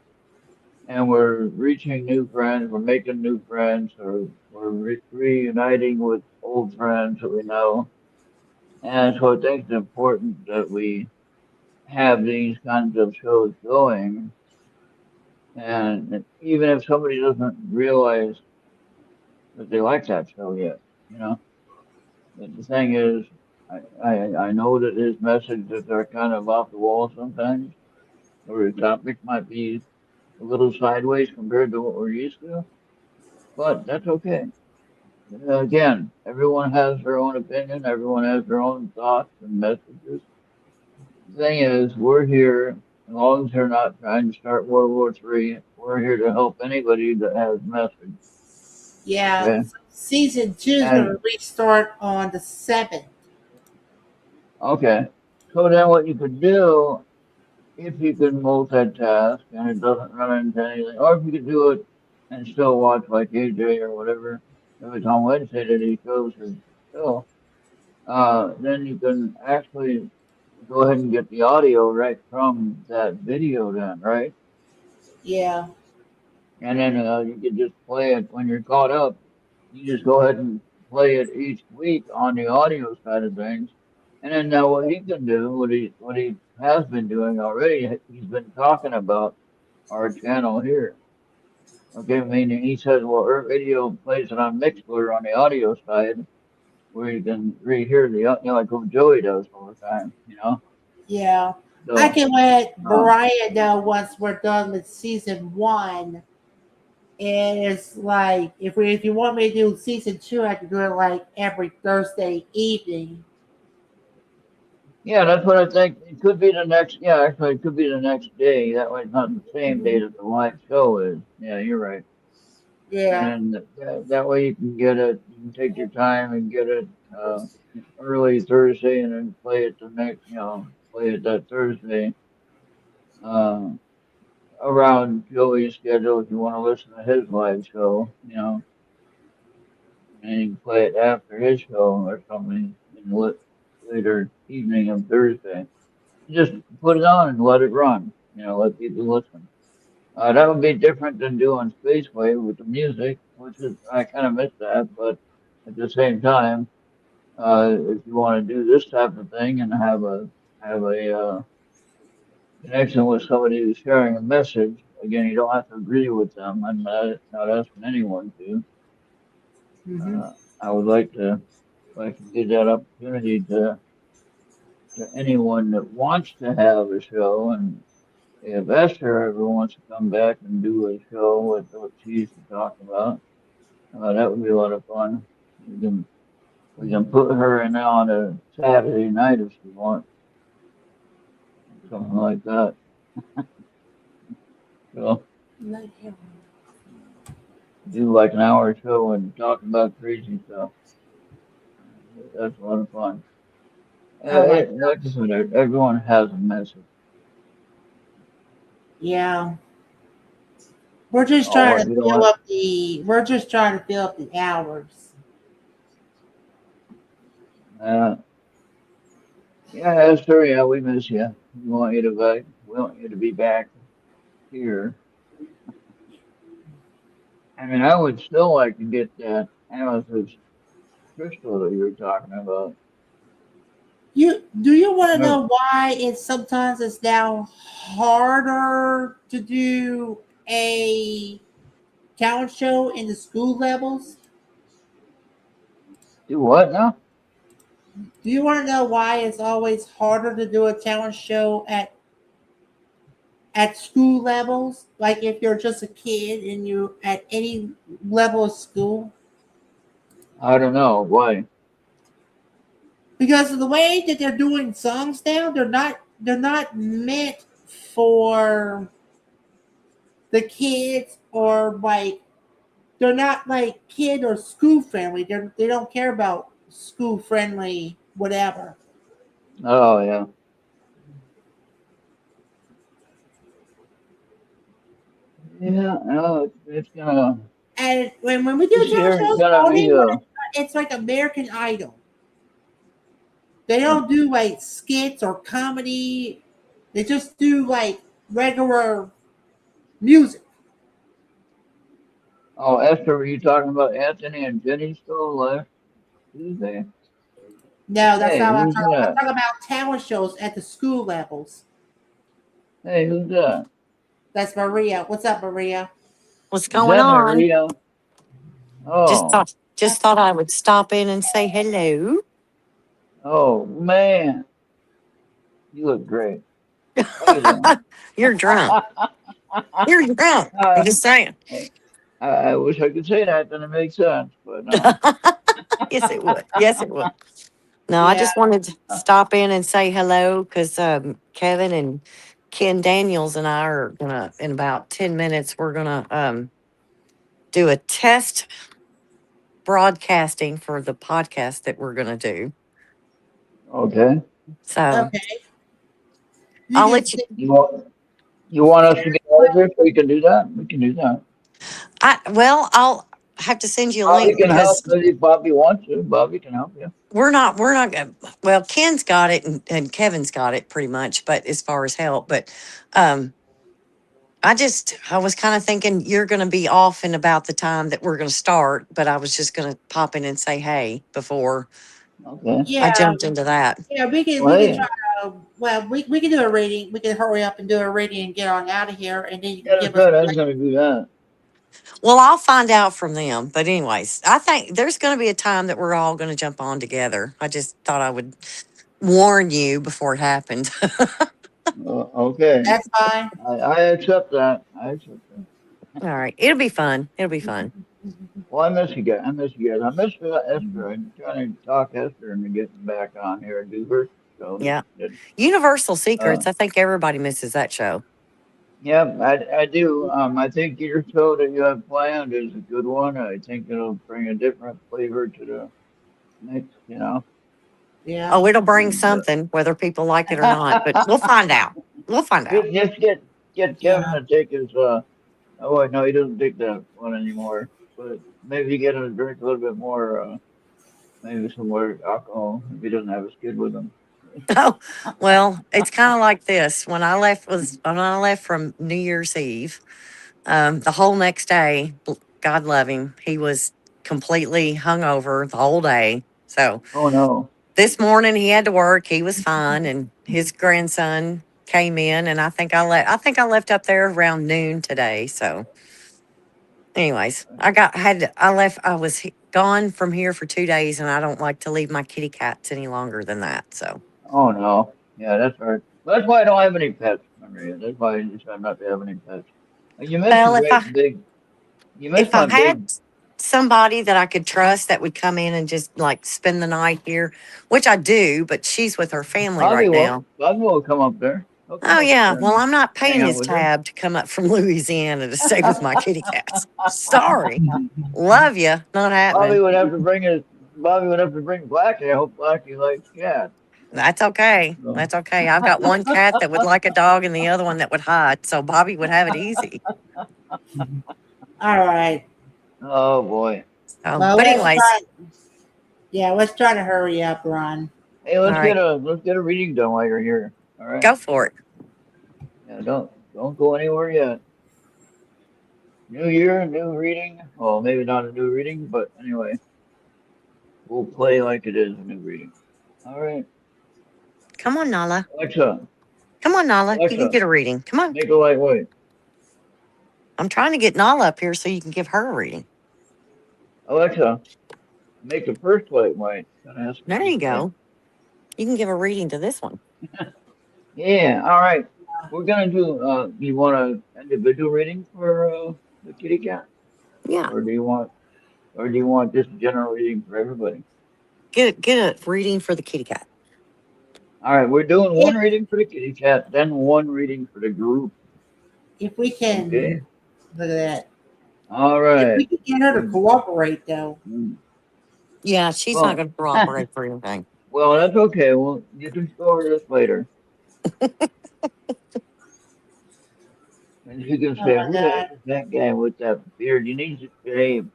And we're reaching new friends, we're making new friends, or we're reuniting with old friends that we know. And so I think it's important that we have these kinds of shows going. And even if somebody doesn't realize that they like that show yet, you know, but the thing is, I know that his messages are kind of off the wall sometimes, or the topic might be a little sideways compared to what we're used to, but that's okay. Again, everyone has their own opinion, everyone has their own thoughts and messages. The thing is, we're here, as long as they're not trying to start World War III, we're here to help anybody that has a message. yeah. Okay. Season two is gonna And restart on the 7th. okay. So then what you could do, if you can multitask and it doesn't run into anything, or if you could do it and still watch like AJ or whatever, if it's on Wednesday that he shows his show, then you can actually go ahead and get the audio right from that video then, right? Yeah, And then you can just play it when you're caught up. You just go ahead and play it each week on the audio side of things. And then now what he can do, what he has been doing already, he's been talking about our channel here. Okay, meaning he says, well, our video plays it on Mixler on the audio side, where you can rehear like what Joey does all the time, yeah. I So, can let um, Brian know once we're done with season one. And it's like if you want me to do season two, I can do it like every Thursday evening. yeah, that's what I think. It could be the next, yeah, actually, it could be the next day. That way, it's not the same day Mhm. that the live show is. Yeah, you're right. Yeah, And that way you can get it, you can take your time and get it early Thursday and then play it the next, play it that Thursday uh, around Joey's schedule if you want to listen to his live show, and you can play it after his show or something in later evening of Thursday. Just put it on and let it run, let people listen. That would be different than doing Spaceway with the music, which is, I kind of miss that, but at the same time, if you want to do this type of thing and have a connection with somebody who's sharing a message, again, you don't have to agree with them. I'm not asking anyone to. hmm Uh, I would like to give that opportunity to anyone that wants to have a show. And if Esther ever wants to come back and do a show with what she used to talk about, that would be a lot of fun. We can we can put her in on a Saturday night if she wants, something like that. So do like an hour show and talk about crazy stuff. That's a lot of fun. oh my Like I said, everyone has a message. yeah. We're just Oh, trying what to you don't fill want? up the. We're just trying to fill up the hours. Uh, yeah, Esther. Yeah, we miss you. We want you to back. We want you to be back here. I mean, I would still like to get that amethyst crystal that you were talking about. Do you want to No. know why it's now harder to do a talent show in the school levels? Do what now? Do you want to know why it's always harder to do a talent show at school levels? Like if you're just a kid and you at any level of school? I don't know. Why? Because of the way that they're doing songs now, they're not meant for the kids, or like they're not like kid or school friendly. They don't care about school friendly whatever. Oh yeah. Yeah. No, it's gonna. And when we do This talent year is shows, gonna be only when it's like American Idol. They don't do like skits or comedy. They just do like regular music. Oh, Esther, were you talking about Anthony and Jenny still last Tuesday? No, that's Hey, not what I'm who's talking about. I'm that? talking about talent shows at the school levels. Hey, who's that? That's Maria. What's up, Maria? What's Is going that on? Maria? Just Oh, thought just thought I would stop in and say hello. oh man, you look great. How you doing? You're drunk. You're drunk. I'm uh, just saying. I wish I could say that, then it makes sense, but no. Yes, it would. Yes, it would. No, I Yeah. just wanted to stop in and say hello because Kevin and Ken Daniels and I are gonna in about 10 minutes. We're gonna do a test broadcasting for the podcast that we're gonna do. Okay. So Okay. You I'll can let you. see. You want us to get over so we can do that? We can do that. I'll have to send you a Bobby link can help because if Bobby wants to. Bobby can help you. we're not gonna, well, Ken's got it and Kevin's got it pretty much, but as far as help, but um I was kind of thinking you're gonna be off in about the time that we're gonna start, but I was just gonna pop in and say hey before Okay. I Yeah. jumped into that. Yeah. Well, We can hey, try. Well, we can do a reading. We can hurry up and do a reading and get on out of here, and then you can yeah, that's give us right. I was like. going to do that. Well, I'll find out from them, but anyways, I think there's gonna be a time that we're all gonna jump on together. I just thought I would warn you before it happened. Okay. That's fine. I accept that. I accept that. All right, it'll be fun. It'll be fun. Well, I miss you guys. I miss you guys. I miss Esther. I'm trying to talk Esther into getting back on here and do her show. Yeah. That, Universal uh, Secrets. I think everybody misses that show. yeah, I do. I think your show that you have planned is a good one. I think it'll bring a different flavor to the mix, you know. Yeah. Oh, it'll bring And, something, whether people like it or not, but we'll find out. We'll find out. just get Kevin Yeah. to take his oh wait, no, he doesn't take that one anymore. But maybe get him to drink a little bit more maybe some more alcohol if he doesn't have his kid with him. Oh, well, it's kind of like this. When I left from New Year's Eve, the whole next day, God love him, he was completely hungover the whole day. So Oh no. this morning he had to work. He was fine, and his grandson came in, and I think I left up there around noon today. So anyways, I left. I was gone from here for 2 days, and I don't like to leave my kitty cats any longer than that. So, Oh no. Yeah, that's right. That's why I don't have any pets, Maria. That's why I decided not to have any pets. You miss a well, great big. You miss if I my had big. somebody that I could trust that would come in and just like spend the night here, which I do, but she's with her family Bobby right will. now. Bobby will come up there. He'll come Oh up yeah, there well, and I'm not hang paying out his with you. tab to come up from Louisiana to stay with my kitty cats. Sorry, love you, not Bobby happening. would have to bring his. Bobby would have to bring Blackie. I hope Blackie likes cats. That's okay. So. That's okay. I've got one cat that would like a dog and the other one that would hide. So Bobby would have it easy. All right. Oh boy. So, Well, but anyways, let's try to hurry up, Ron. Hey, all right, let's get a reading done while you're here. All right. go for it. Yeah, don't go anywhere yet. New year, new reading. Well, maybe not a new reading, but anyway, we'll play like it is a new reading. All right. Come on, Nala. Alexa, Come on, Nala. You can Alexa, get a reading. Come on. make a lightweight. I'm trying to get Nala up here so you can give her a reading. Alexa, make the first lightweight. Gonna ask There her you this. go. You can give a reading to this one. Yeah, all right. We're gonna do. You want an individual reading for the kitty cat, Yeah. or do you want just a general reading for everybody? Get a reading for the kitty cat. All right, we're doing If one reading for the kitty cat, then one reading for the group. if we Okay. can look at that. All If we right. can get her to cooperate though. Mm. Yeah, she's not Well, going to cooperate for anything. well, that's okay. Well, you can go over this later, and you can Oh say, my "Who the heck god. is that guy with that beard? You need to shave."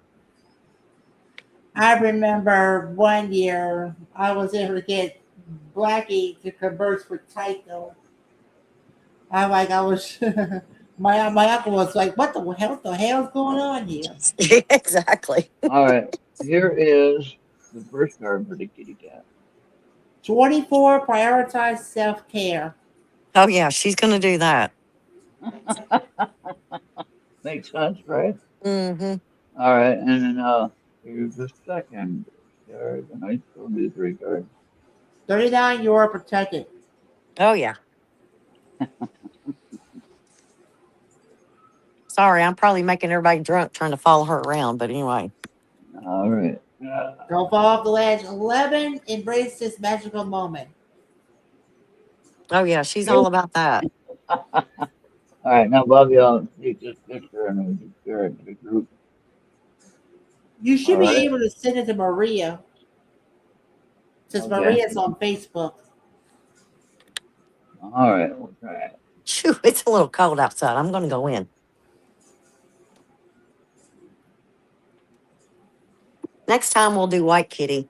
I remember one year I was able to get Blackie to converse with Tycho. I was my uncle was like, what the hell's going on here? Yeah, exactly. All right. Here is the first card for the kitty cat. 24 prioritize self-care. Oh, yeah, she's going to do that. Makes sense, right? Mm-hmm. All right, and then here's the second card, and I still do three cards. 39, you are protected. Oh, yeah. Sorry, I'm probably making everybody drunk trying to follow her around. But anyway. All right. Don't fall off the ledge. 11, embrace this magical moment. Oh, yeah, she's all about that. All right, now Bobby, I'll take this picture and we'll just share it to the group. You All should be right. able to send it to Maria, since Okay. Maria's on Facebook. All right, we'll try it. Shoo, it's a little cold outside. I'm going to go in. Next time we'll do White Kitty.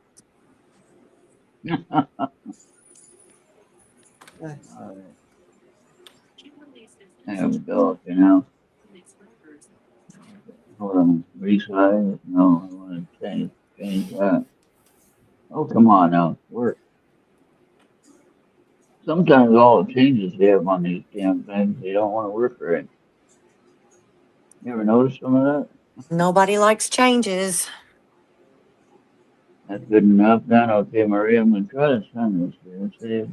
All right. There we go. Okay, now. Hold on. Resize? No, I want to change that. Oh, come on now. Work. Sometimes all the changes they have on these damn things, they don't want to work right. You ever notice some of that? Nobody likes changes. That's good enough then. Okay, Maria, I'm going to try to send this to you. See,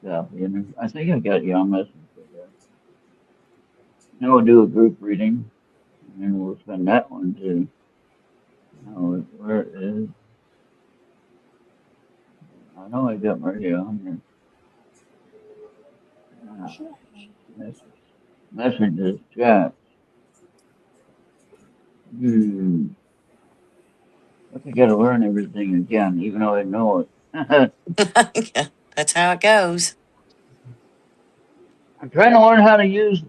copy. And I think I got you on message. Now we'll do a group reading, and then we'll send that one too. Now, where is? I know I got Maria on here. Messages, chat. I think I gotta learn everything again, even though I know it. Yeah, that's how it goes. I'm trying to learn how to use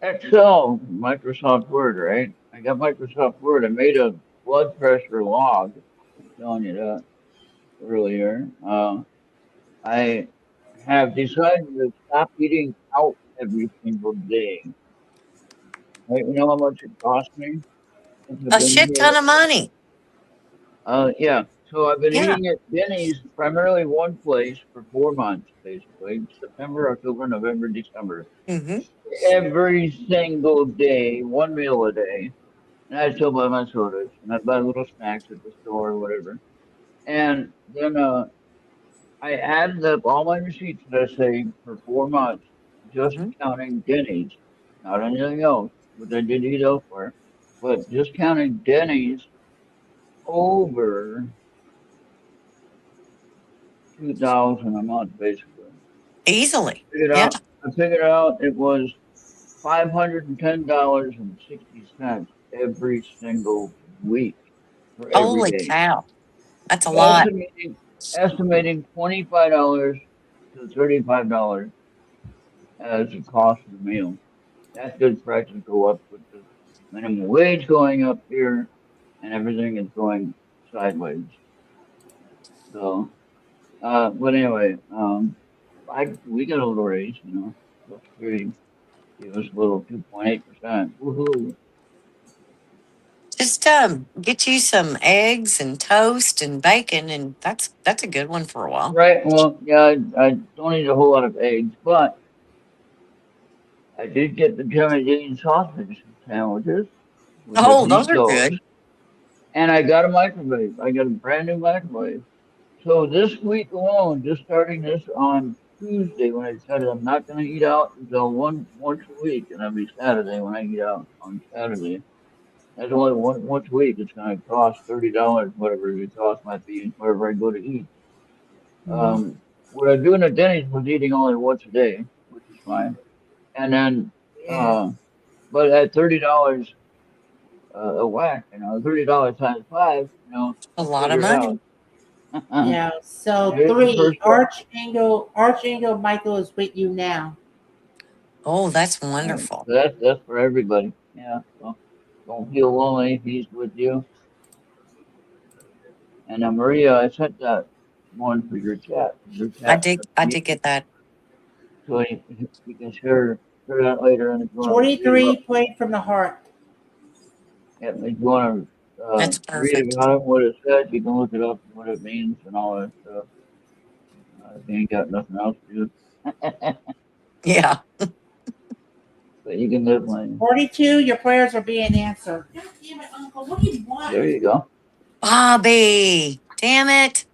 Excel, Microsoft Word, right? I got Microsoft Word. I made a blood pressure log. I'm telling you that earlier. I have decided to stop eating out every single day. Right? You know how much it cost me since I've A been shit here? ton of money. Yeah. So I've been Yeah. eating at Denny's, primarily one place, for 4 months, basically. September, October, November, December. Mm-hmm. Every single day, one meal a day. And I still buy my sodas and I buy little snacks at the store or whatever. And then I added up all my receipts that I saved for 4 months, just Mm-hmm. counting Denny's, not anything else, which I did eat elsewhere, but just counting Denny's over 2,000 a month, basically. Easily. Figured Yeah. out, I figured out it was $510.60 every single week for every Holy day. cow. That's a lot. Estimating $25 to $35 as the cost of the meal. That's because prices go up with the minimum wage going up here and everything is going sideways. So, but anyway, we got a little raise, you know. Social Security gave us a little 2.8%. Woohoo! Just get you some eggs and toast and bacon, and that's a good one for a while. Right. Well, yeah, I don't eat a whole lot of eggs, but I did get the Jimmy Dean sausage sandwiches, which I've Oh, those eaten are those, good. and I got a microwave. I got a brand new microwave. So this week alone, just starting this on Tuesday, when I decided I'm not going to eat out until once a week, and that'll be Saturday when I eat out on Saturday. That's only once a week. It's going to cost $30, whatever it costs might be, wherever I go to eat. Mhm. What I do in the Denny's was eating only once a day, which is fine. And then, Yeah. uh, but at $30 a whack, $30 times five, A lot of figure it money. out. Yeah. So Here's the three, first one. Archangel Michael is with you now. Oh, that's All right, wonderful. so that's for everybody. Yeah, so don't feel lonely if he's with you. And Maria, I sent that one for your chat. Your chat, I did get that. so you can share that later, and if you want to read 23 about, point from the heart. yeah, if you want to That's read perfect. about it, what it says, you can look it up, what it means, and all that stuff. If you ain't got nothing else to do, Yeah. but you can definitely. 42, your prayers are being answered. God damn it, Uncle. What do you want? There you go. Bobby. Damn it.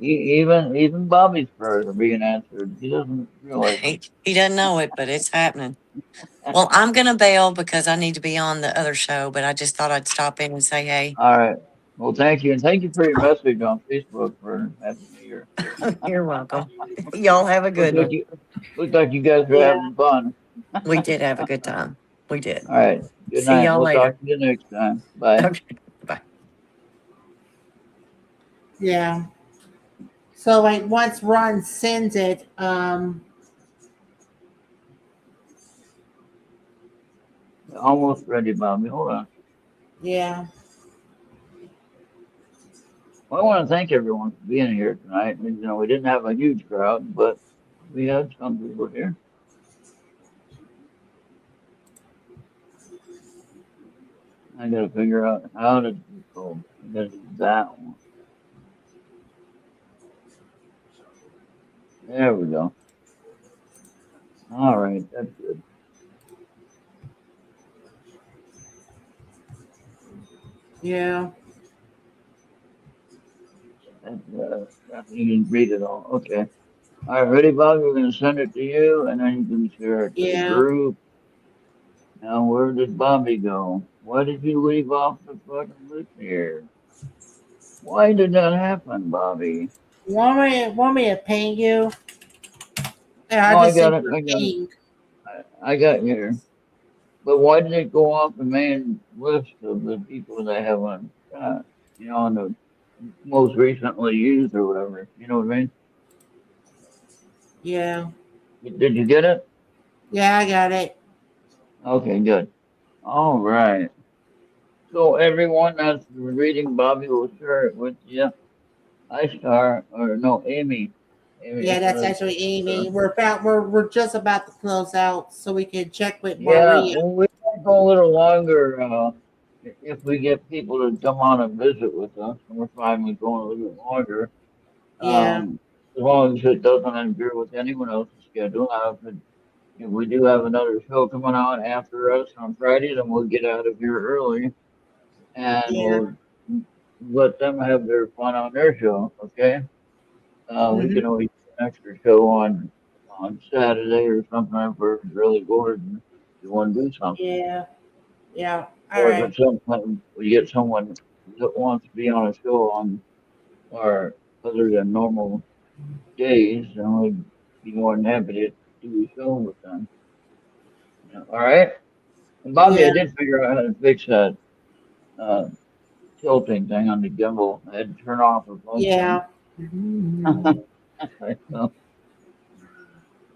Even Bobby's prayers are being answered. He doesn't realize it. He doesn't know it, but it's happening. Well, I'm gonna bail because I need to be on the other show, but I just thought I'd stop in and say hey. All right. Well, thank you, and thank you for your message on Facebook for Happy New Year. You're welcome. Y'all have a Looks good like one. you looked like you guys are Yeah. having fun. We did have a good time. We did. All right. Good See night. y'all We'll later. talk to you next time. Bye. Okay. Bye. Yeah. So like once Ron sends it, Almost ready, Bobby. Hold on. yeah. Well, I want to thank everyone for being here tonight. We didn't have a huge crowd, but we had some people here. I got to figure out how to go. I got to do that one. There we go. All right. That's good. Yeah. You can read it all. Okay. All right. Ready, Bobby? We're going to send it to you, and then you can share it to the Yeah. group. Now, where did Bobby go? Why did you leave off the fucking list here? Why did that happen, Bobby? Want me to ping you? Yeah, I No, I just got sent it. you I a got it. ping. I got here. But why did it go off the main list of the people that have on the most recently used or whatever? You know what I mean? Yeah. Did you get it? Yeah, I got it. Okay, good. All right. So everyone that's reading, Bobby will share it with you. Amy. Amy Yeah, that's started. actually Amy. We're just about to close out so we can check with Yeah, Maria. well, we might go a little longer if we get people to come on and visit with us. And we're fine with going a little bit longer, Yeah. as long as it doesn't interfere with anyone else's schedule. Now, if we do have another show coming on after us on Friday, then we'll get out of here early and Yeah. we'll let them have their fun on their show. Okay? We Hmm. can always do an extra show on Saturday or something if we're really bored and you want to do something. Yeah. Yeah. All Or if right. it's something we get someone that wants to be on a show on or other than normal days, then we'd be more than happy to do a show with them. Yeah, all right. And Bobby, Yeah. I did figure out how to fix that uh, tilting thing on the gimbal. I had to turn off a function. Yeah. Mhm. So, but,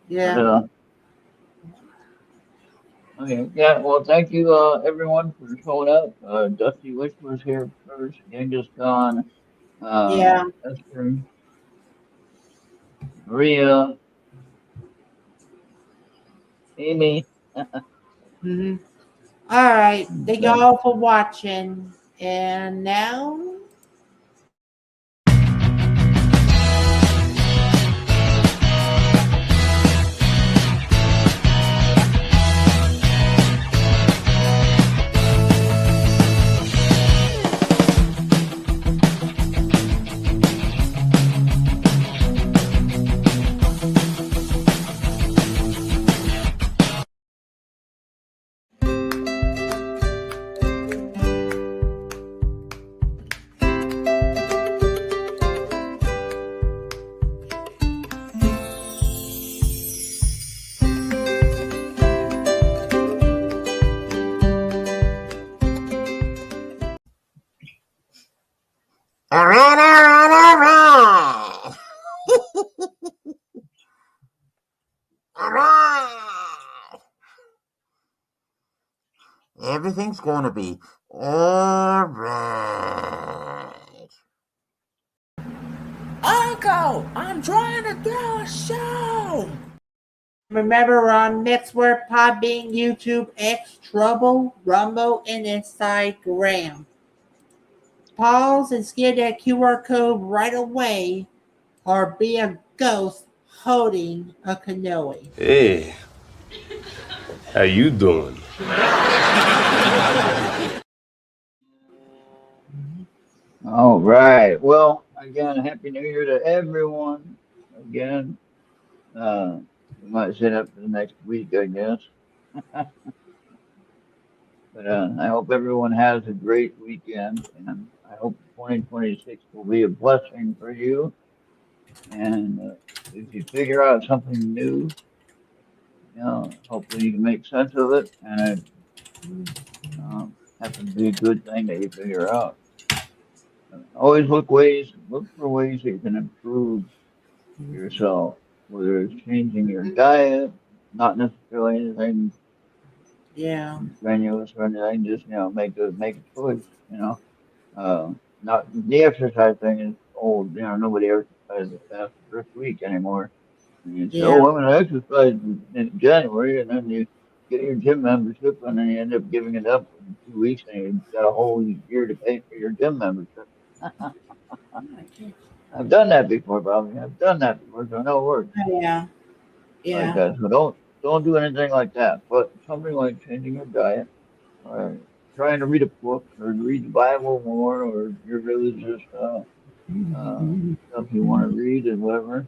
Yeah. okay, yeah. Well, thank you, everyone, for showing up. Dusty Wish was here first. Genghis Khan, Yeah. Esther, Maria, Amy. Hmm. All right. Thank Okay. y'all for watching. And now. All right, all right, all right. All right. Everything's going to be all right. Uncle, I'm trying to do a show. Remember, we're on Mixware, Podbean, YouTube, X, Trouble, Rumble, and Instagram. Pause and scan that QR code right away, or be a ghost holding a canoe. Hey, how you doing? All right. Well, again, Happy New Year to everyone. Again, we might set up for the next week, I guess. But I hope everyone has a great weekend, and I hope 2026 will be a blessing for you. And if you figure out something new, hopefully you can make sense of it, and it happens to be a good thing that you figure out. Always look for ways that you can improve yourself, whether it's changing your diet, not necessarily anything Yeah. strenuous or anything, just make a choice, not the exercise thing is old, nobody exercises past the first week anymore. And you say, Yeah. oh, I'm gonna exercise in January, and then you get your gym membership, and then you end up giving it up in 2 weeks, and you've got a whole year to pay for your gym membership. I've done that before, Bobby. I've done that before, so I know it works Yeah. like Yeah. that. So don't do anything like that. But something like changing your diet, or trying to read a book, or read the Bible more, or your religious stuff you want to read, and whatever.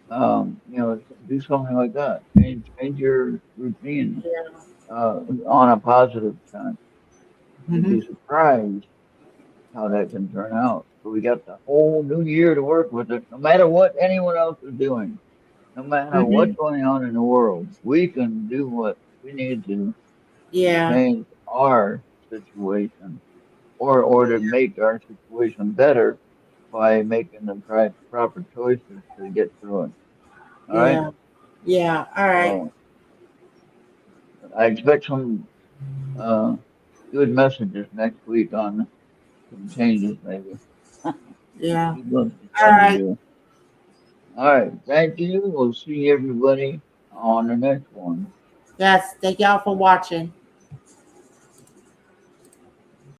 Do something like that. Change your routine on a positive sense. You'd Mm-hmm. be surprised how that can turn out. So we got the whole new year to work with it. No matter what anyone else is doing, no matter Mm-hmm. what's going on in the world, we can do what we need to Yeah. change our situation, or to make our situation better by making the proper choices to get through it. All right. Yeah. Yeah. All right. So I expect some uh, good messages next week on some changes, maybe. Yeah. People All trying to right. do. All right. Thank you. We'll see everybody on the next one. Yes. Thank y'all for watching.